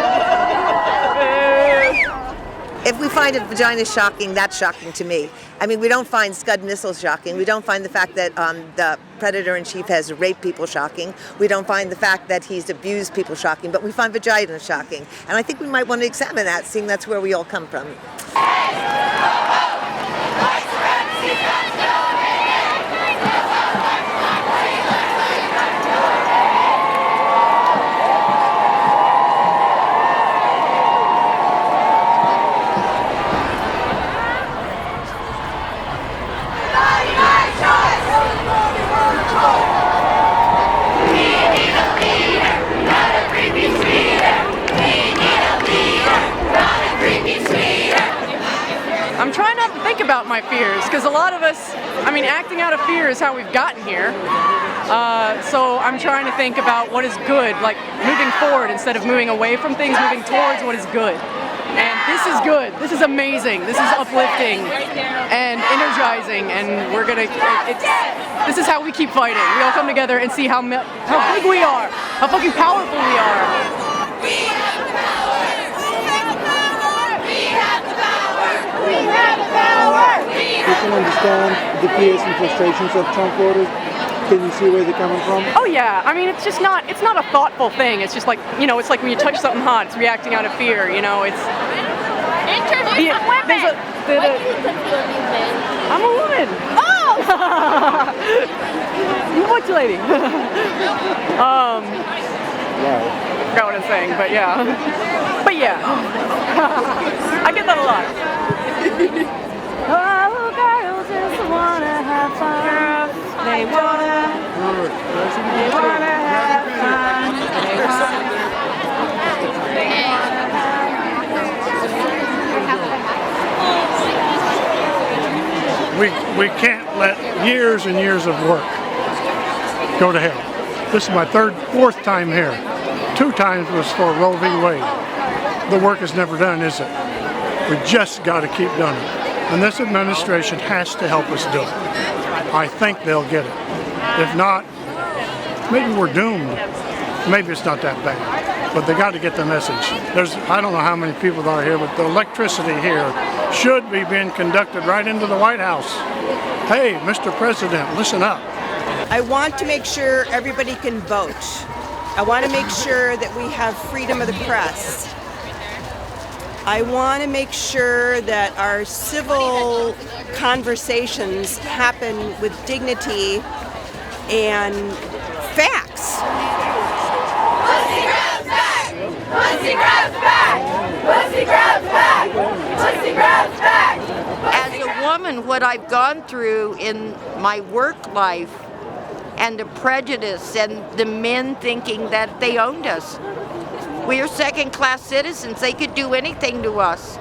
If we find a vagina shocking, that's shocking to me. I mean, we don't find Scud missiles shocking. We don't find the fact that the predator-in-chief has raped people shocking. We don't find the fact that he's abused people shocking, but we find vagina shocking. And I think we might want to examine that, seeing that's where we all come from. I'm trying not to think about my fears because a lot of us, acting out of fear is how we've gotten here. So I'm trying to think about what is good, like moving forward instead of moving away from things, moving towards what is good. And this is good. This is amazing. This is uplifting and energizing, and we're gonna. This is how we keep fighting. We all come together and see how big we are, how fucking powerful we are. We have the power. We have the power. We have the power. We have the power. You can understand the fears and frustrations of Trump voters. Can you see where they're coming from? Oh yeah, I mean it's not a thoughtful thing. It's just like, you know, it's like when you touch something hot, it's reacting out of fear, you know, it's... Introduce some women! What do you consider these men? I'm a woman! Oh! You watch lady. I forgot what I'm saying, but yeah. But yeah. I get that a lot. Oh, girls just wanna have fun. They wanna have fun. We can't let years and years of work go to hell. This is my fourth time here. 2 times was for Roe v. Wade. The work is never done, is it? We just got to keep doing it. And this administration has to help us do it. I think they'll get it. If not, maybe we're doomed. Maybe it's not that bad. But they got to get the message. I don't know how many people are here, but the electricity here should be being conducted right into the White House. Hey, Mr. President, listen up. I want to make sure everybody can vote. I want to make sure that we have freedom of the press. I want to make sure that our civil conversations happen with dignity and facts. Pussy grabs back! Pussy grabs back! Pussy grabs back! Pussy grabs back! As a woman, what I've gone through in my work life and the prejudice and the men thinking that they owned us. We are second-class citizens. They could do anything to us.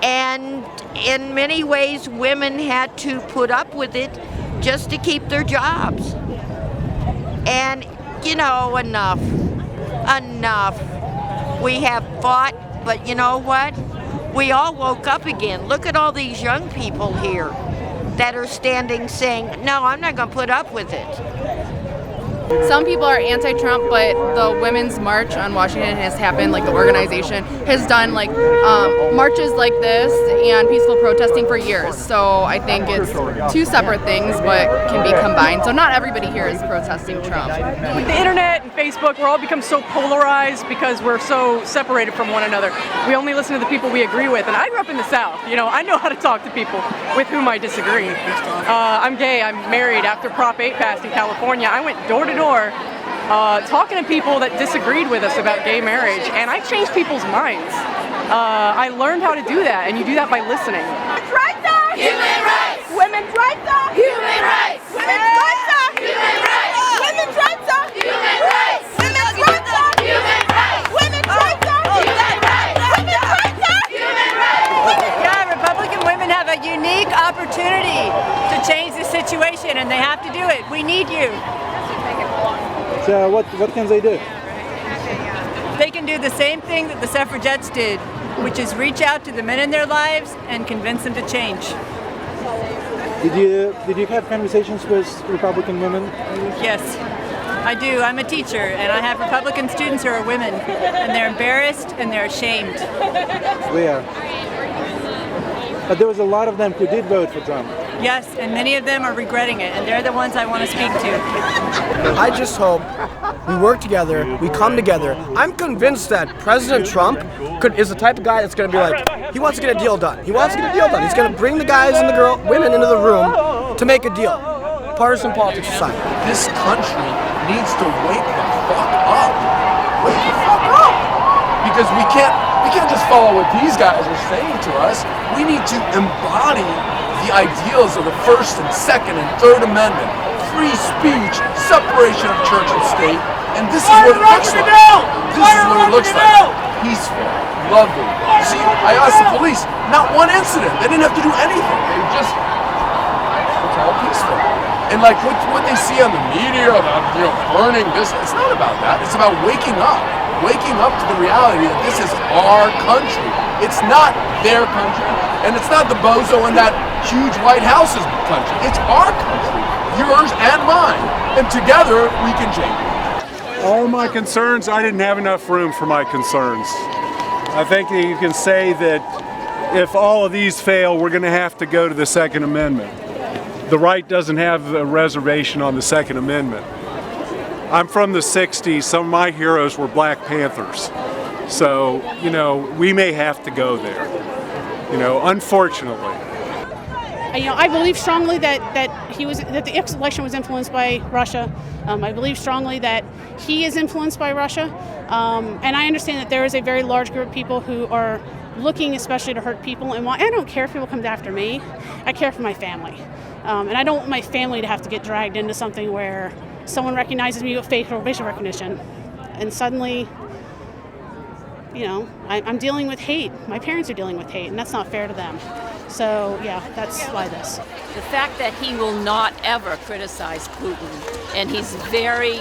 And in many ways, women had to put up with it just to keep their jobs. And, you know, enough. We have fought, but you know what? We all woke up again. Look at all these young people here that are standing saying, no, I'm not going to put up with it. Some people are anti-Trump, but the Women's March on Washington has happened, like the organization has done like marches like this and peaceful protesting for years. So I think it's 2 separate things, but can be combined. So not everybody here is protesting Trump. With the internet and Facebook, we're all become so polarized because we're so separated from one another. We only listen to the people we agree with. And I grew up in the South. You know, I know how to talk to people with whom I disagree. I'm gay. I'm married. After Prop 8 passed in California, I went door to door talking to people that disagreed with us about gay marriage, and I changed people's minds. I learned how to do that, and you do that by listening. Women's rights are human rights! Women's rights are human rights! Women's rights are human rights! Women's rights are human rights! Women's rights are human rights! Women's rights are human rights! Women's rights are human rights! Yeah, Republican women have a unique opportunity to change the situation, and they have to do it. We need you. So what can they do? They can do the same thing that the suffragettes did, which is reach out to the men in their lives and convince them to change. Did you have conversations with Republican women? Yes, I do. I'm a teacher, and I have Republican students who are women, and they're embarrassed and they're ashamed. We are. But there was a lot of them who did vote for Trump. Yes, and many of them are regretting it, and they're the ones I want to speak to. I just hope we work together, we come together. I'm convinced that President Trump is the type of guy that's going to be like, he wants to get a deal done. He wants to get a deal done. He's going to bring the guys and the women into the room to make a deal. Partisan politics aside. This country needs to wake the fuck up. Wake the fuck up! Because we can't just follow what these guys are saying to us. We need to embody the ideals of the First and Second and Third Amendment, free speech, separation of church and state, and this is what it looks like. This is what it looks like. Peaceful, lovely. See, I asked the police, not one incident. They didn't have to do anything. They just, it's all peaceful. And like what they see on the media about, you know, burning this, it's not about that. It's about waking up to the reality that this is our country. It's not their country, and it's not the bozo in that huge White House's country. It's our country, yours and mine, and together we can change it. All my concerns, I didn't have enough room for my concerns. I think that you can say that if all of these fail, we're going to have to go to the Second Amendment. The right doesn't have a reservation on the Second Amendment. I'm from the 60s. Some of my heroes were Black Panthers. So, you know, we may have to go there, you know, unfortunately. You know, I believe strongly that the election was influenced by Russia. I believe strongly that he is influenced by Russia. And I understand that there is a very large group of people who are looking especially to hurt people. And while I don't care if people come after me, I care for my family. And I don't want my family to have to get dragged into something where someone recognizes me with facial recognition. And suddenly, you know, I'm dealing with hate. My parents are dealing with hate, and that's not fair to them. So, yeah, that's why this. The fact that he will not ever criticize Putin, and he's very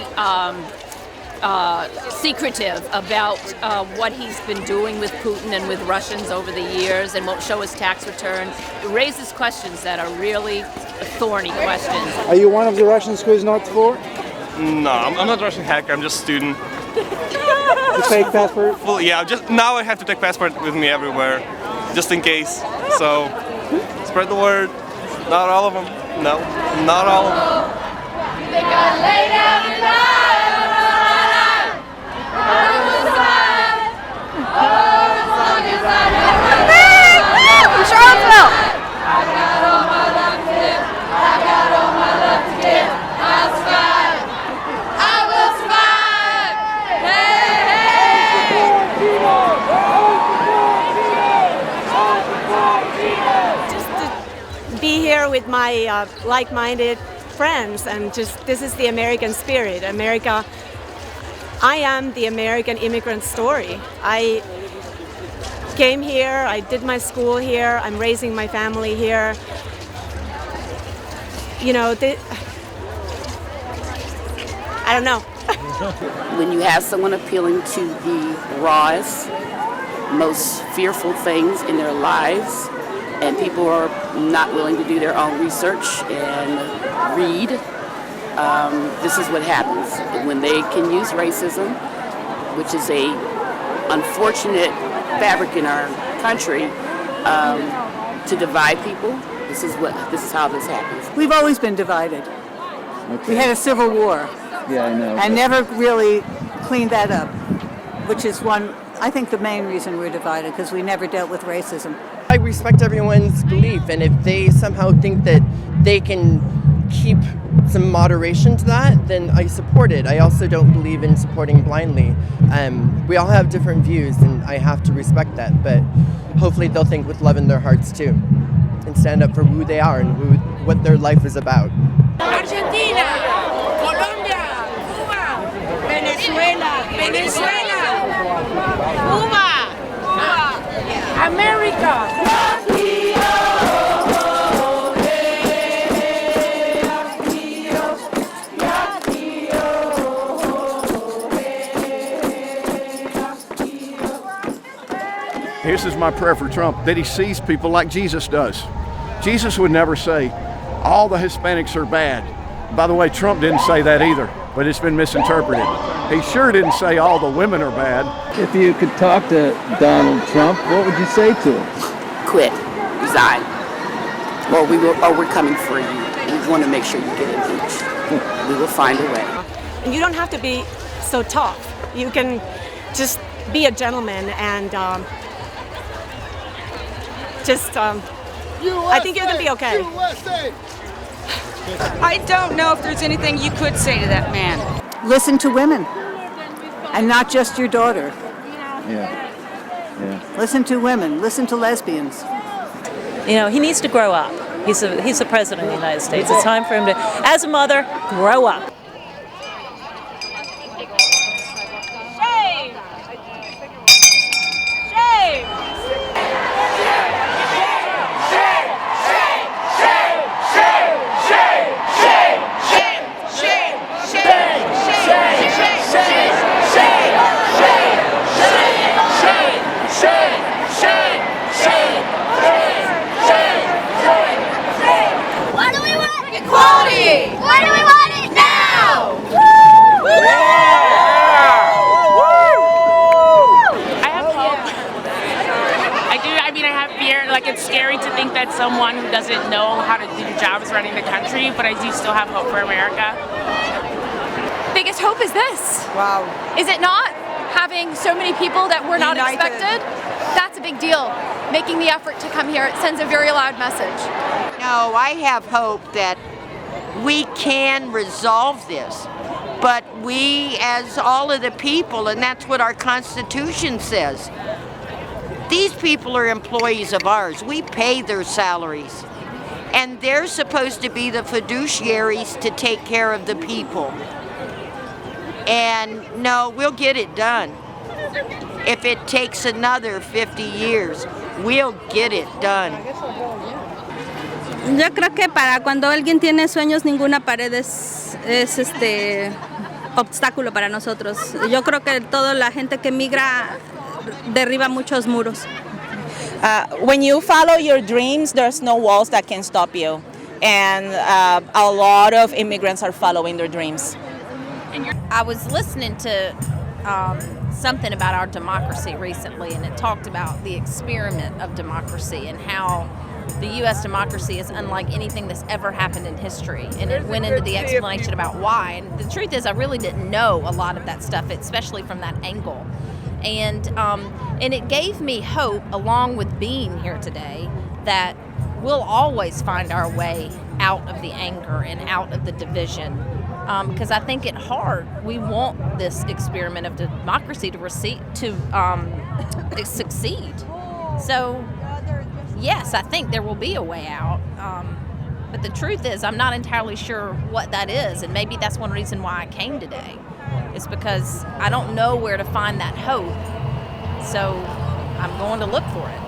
secretive about what he's been doing with Putin and with Russians over the years, and won't show his tax return, it raises questions that are really thorny questions. Are you one of the Russians who is not for? No, I'm not a Russian hacker, I'm just a student. The fake passport? Well, yeah, just now I have to take passport with me everywhere, just in case. So, spread the word. Not all of them. No, not all of them. They got laid down and from Charlottesville. I got all my love to give. I got all my love to give. I'll survive. I will survive. Just to be here with my like-minded friends, and just this is the American spirit. America. I am the American immigrant story. I came here, I did my school here, I'm raising my family here. You know, I don't know. When you have someone appealing to the rawest, most fearful things in their lives, and people are not willing to do their own research and read, this is what happens. When they can use racism, which is a unfortunate fabric in our country, to divide people, this is how this happens. We've always been divided. Okay. We had a civil war. Yeah, I know. And never really cleaned that up, which is I think the main reason we're divided, because we never dealt with racism. I respect everyone's belief, and if they somehow think that they can keep some moderation to that, then I support it. I also don't believe in supporting blindly. We all have different views, and I have to respect that, but hopefully they'll think with love in their hearts too, and stand up for who they are and what their life is about. Argentina, Colombia, Cuba, Venezuela, Cuba, America. This is my prayer for Trump, that he sees people like Jesus does. Jesus would never say, all the Hispanics are bad. By the way, Trump didn't say that either, but it's been misinterpreted. He sure didn't say all the women are bad. If you could talk to Donald Trump, what would you say to him? Quit, resign, or we're coming for you. We want to make sure you get impeached. We will find a way. And you don't have to be so tough. You can just be a gentleman and I think you're going to be okay. I don't know if there's anything you could say to that man. Listen to women, and not just your daughter. Yeah. Listen to women, listen to lesbians. You know, he needs to grow up. He's the president of the United States. It's time for him to, as a mother, grow up. Shame! at someone who doesn't know how to do jobs running the country, but I do still have hope for America. Biggest hope is this. Wow. Is it not? Having so many people that were not United. expected? That's a big deal. Making the effort to come here, it sends a very loud message. No, I have hope that we can resolve this. But we, as all of the people, and that's what our Constitution says, these people are employees of ours. We pay their salaries. And they're supposed to be the fiduciaries to take care of the people. And no, we'll get it done. If it takes another 50 years, we'll get it done. Yo creo que para cuando alguien tiene sueños, ninguna pared es obstáculo para nosotros. Yo creo que toda la gente que migra derriba muchos muros. When you follow your dreams, there's no walls that can stop you. And a lot of immigrants are following their dreams. I was listening to something about our democracy recently, and it talked about the experiment of democracy and how the U.S. democracy is unlike anything that's ever happened in history. And it went into the explanation about why. And the truth is, I really didn't know a lot of that stuff, especially from that angle. And it gave me hope, along with being here today, that we'll always find our way out of the anger and out of the division. Because I think at heart, we want this experiment of democracy to succeed. So, yes, I think there will be a way out. But the truth is, I'm not entirely sure what that is. And maybe that's one reason why I came today. It's because I don't know where to find that hope. So I'm going to look for it.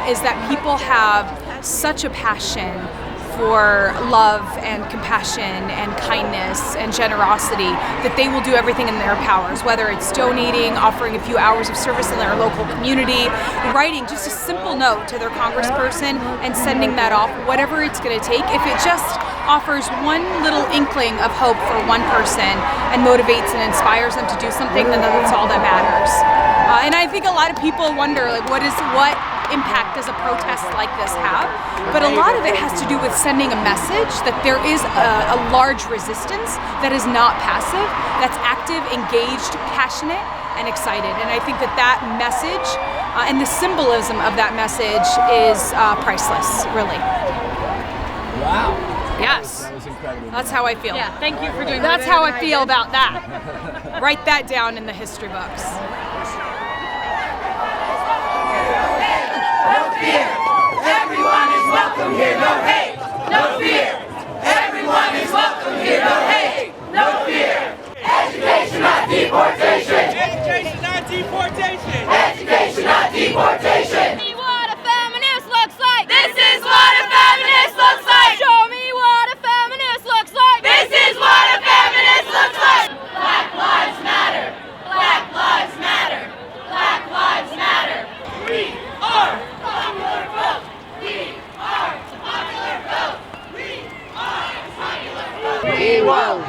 Is that people have such a passion for love and compassion and kindness and generosity that they will do everything in their powers, whether it's donating, offering a few hours of service in their local community, writing just a simple note to their congressperson and sending that off, whatever it's going to take. If it just offers one little inkling of hope for one person and motivates and inspires them to do something, then that's all that matters. And I think a lot of people wonder, like, what impact does a protest like this have? But a lot of it has to do with sending a message that there is a large resistance that is not passive, that's active, engaged, passionate, and excited. And I think that message and the symbolism of that message is priceless, really. Wow. Yes. That was incredible. That's how I feel. Yeah, thank you for doing that. That's how I feel about that. Write that down in the history books. Everyone is welcome here, no hate, no fear. Everyone is welcome here, no hate, no fear. Education, He won't.